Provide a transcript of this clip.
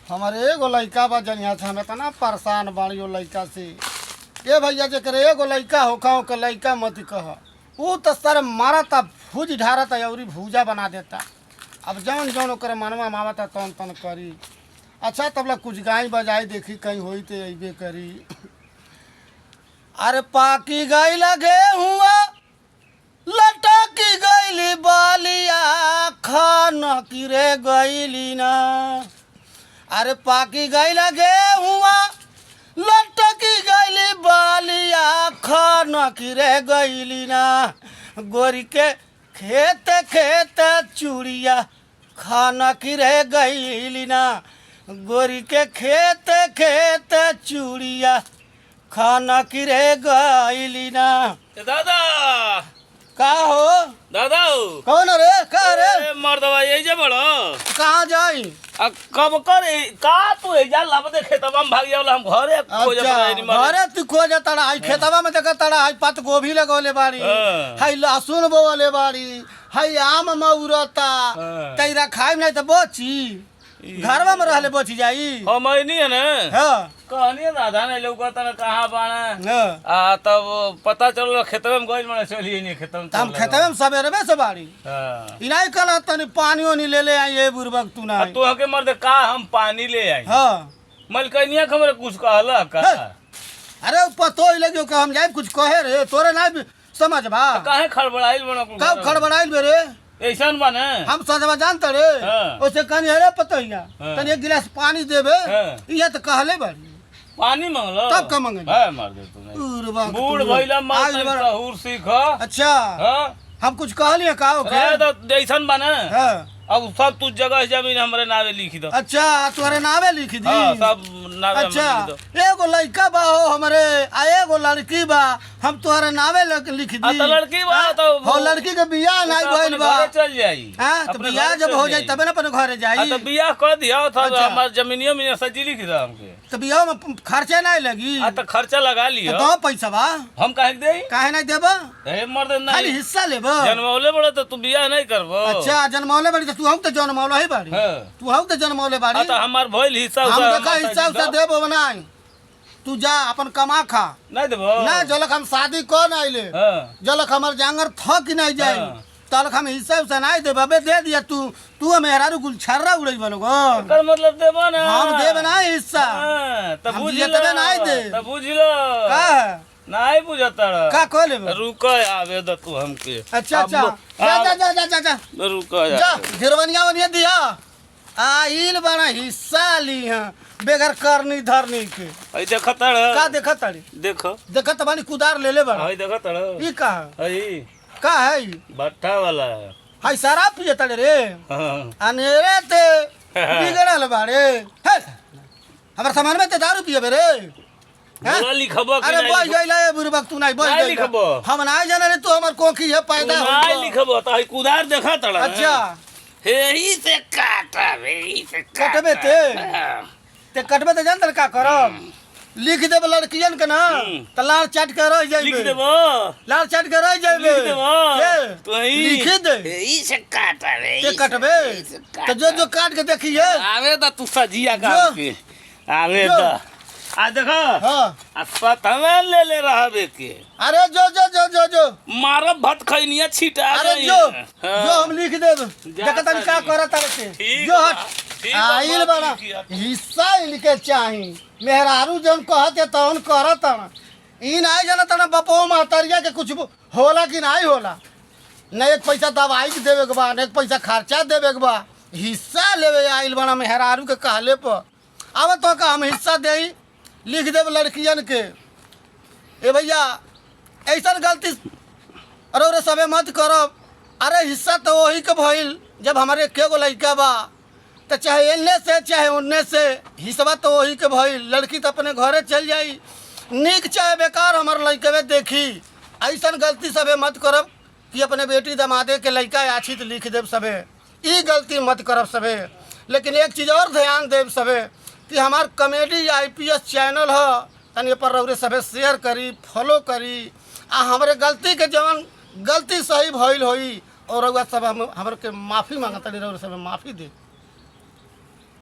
हमारे एगो लड़का बा जनिया से हम इतना परेशान बाड़ी लड़का से। ए भैया जकर एगो लड़का होखा के लड़का मत कह, वो तो सर मारता भूज ढारता और भूजा बना देता। अब जौन जौन ओकर मनवा मावता तौन तन करी। अच्छा तबला कुछ गाय बजाई देखी कहीं होई तो अबे करी। अरे पाकी गाय लगे हुआ लटकी गईली बालिया खाना किरे गईली ना। अरे पाकी गई लगे हुआ लटकी गईली बालिया खाना किरे गईली ना। गोरी के खेत खेत चूड़िया खाना किरे गईली ना। गोरी के खेत खेत चूड़िया खाना किरे गईली ना। दादा का हो दादा कौन रे का रे मर्दवा यही जे बड़ो कहाँ जाई? कब कर का तू एजा लब दे खेतवा में भाग जावला हम घरे खोजे पड़ाई घरे तू खोजे तड़ा आई खेतवा में देखा तड़ा आई पत्त गोभी लगौले बाड़ी, हाई लहसुन बोले बाड़ी, हाई आम मौरता तेरा खाई नहीं तो बोची घरवा में रहले बोची जाई। हम नहीं है ना हां कहनी दादा ने लौका तना कहां बाना हां तब पता चलल खेतवा में गइल माने चलिए नहीं खेतवा में हम खेतवा में सबेरे में से बाड़ी इनाई कल तनी पानियो नहीं ले ले आई ये बुरबक तू ना तू हके मर्द का हम पानी ले आई हां मलकनिया खबर कुछ कहला का अरे पतो ही लगियो कि हम जाए कुछ कहे रे तोरे ना समझ बा काहे खड़बड़ाइल बना कब खड़बड़ाइल बे रे ऐसन बने हम सजवा जानते रे ओसे कनी अरे पतोइया तनी एक गिलास पानी देबे ये तो कहले बाड़ी पानी मांगलो तब का मांगे है मार दे तूने बूढ़ भइला मार दे सहूर सीख। अच्छा हम कुछ कहलिए का ओके तो जैसन बने हां अब सब तू जगह जमीन हमरे नावे लिख दो। अच्छा तुम्हारे नावे लिख दी सब नावे अच्छा लिख दो। एगो लड़का बा हो हमरे आ एगो लड़की बा हम तुम्हारे नावे लिख दी। तो लड़की बा तो हो लड़की के बियाह नहीं भइल बा चल जाई। हां तो बियाह जब हो जाई तबे ना अपन घरे जाई। तो बियाह कर दिया था हमार जमीनियो में सजी लिख दो हमके तो बियाह में खर्चा नहीं लगी। तो खर्चा लगा लियो तो पैसा बा हम काहे देई काहे नहीं देबा ए मर्द नहीं खाली हिस्सा लेबा जनमौले बड़ा तो तू बियाह नहीं करबो। अच्छा जनमौले बड़ी तू हम तो जनमौले ही बाड़ी तू हम तो जनमौले बाड़ी तो हमार भइल हिस्सा हम देखा हिस्सा उसा देबो बनाई तू जा अपन कमा खा नहीं देबो ना जलक हम शादी को नहीं ले जलक हमार जांगर थक नहीं जाई तलक हम हिस्सा उसा नहीं देबे बे दे दिया तू मेहरारू गुल छर्रा उड़ई बनोगो कर मतलब देबो ना हम देबे ना हिस्सा तब बुझ तबे नहीं दे तब बुझ लो का नहीं बुझता का को लेबे रुक आवे द तू हमके। अच्छा अच्छा जा जा जा जा जा रुक जा गिरवनिया वनिया दिया आइल बना हिस्सा ली हां बेगर करनी धरनी के आई देखत का देखत ताड़ी देखो देखत बानी कुदार ले ले बड़ा आई देखत ई का आई का है भट्टा वाला हाय शराब पिए ताड़े रे हां अनेरे ते बिगड़ल बाड़े हे हमर सामान में ते दारू पिए बे रे बोला लिखबो कि अरे बोल गइला ए बुरबक तू नहीं बोल नहीं लिखबो हम नहीं जाने रे तू हमर कोखी है पैदा हो नहीं लिखबो तो आई कुदार देखत अच्छा हे ही से काटबे ही से कटबे ते कटबे ते जानतर का करब लिख देब लड़कियन के ना त लाल चाट के रह जाइबे लिख देबो लाल चाट के रह जाइबे लिख देबो तो ही लिख दे ही से काटबे ते कटबे तो जो काट के देखिए आवे द तू सजिया का के आवे द आ देखो हां अस्पताल ले रहबे के अरे जो जो जो जो जो मारब भत खैनिया छिटा अरे जो हम लिख देब देखत का करत रे जो आइल बड़ा हिस्सा इनके चाही मेहरारू जन कहते तौन करत ई नहीं जानत ना बपो महतरिया के कुछ होला कि नहीं होला न एक पैसा दवाई के देवे के बा न एक पैसा खर्चा देवे के बा हिस्सा लेवे आइल बड़ा मेहरारू के कहले पर अब तो का हम हिस्सा देई लिख देव लड़कियन के। ए भैया ऐसा गलती अरे सबे मत करब। अरे हिस्सा तो वही के भइल जब हमारे के गो लड़का बा तो चाहे एने से चाहे उन्ने से हिस्सा तो वही के भइल। लड़की तो अपने घरे चल जाई निक चाहे बेकार हमारे लड़के देखी। ऐसा गलती सबे मत करब कि अपने बेटी दमादे के लड़का आछी तो लिख देव सबे ई गलती मत करब सबे। लेकिन एक चीज़ और ध्यान देव सबे कि हमार कॉमेडी IPS चैनल है तनी पर रउरे सबे शेयर करी फॉलो करी आ हमारे गलती के जवन गलती सही भइल होई और रउआ सब हमरे के माफ़ी मांगता रउरे सब माफ़ी दे।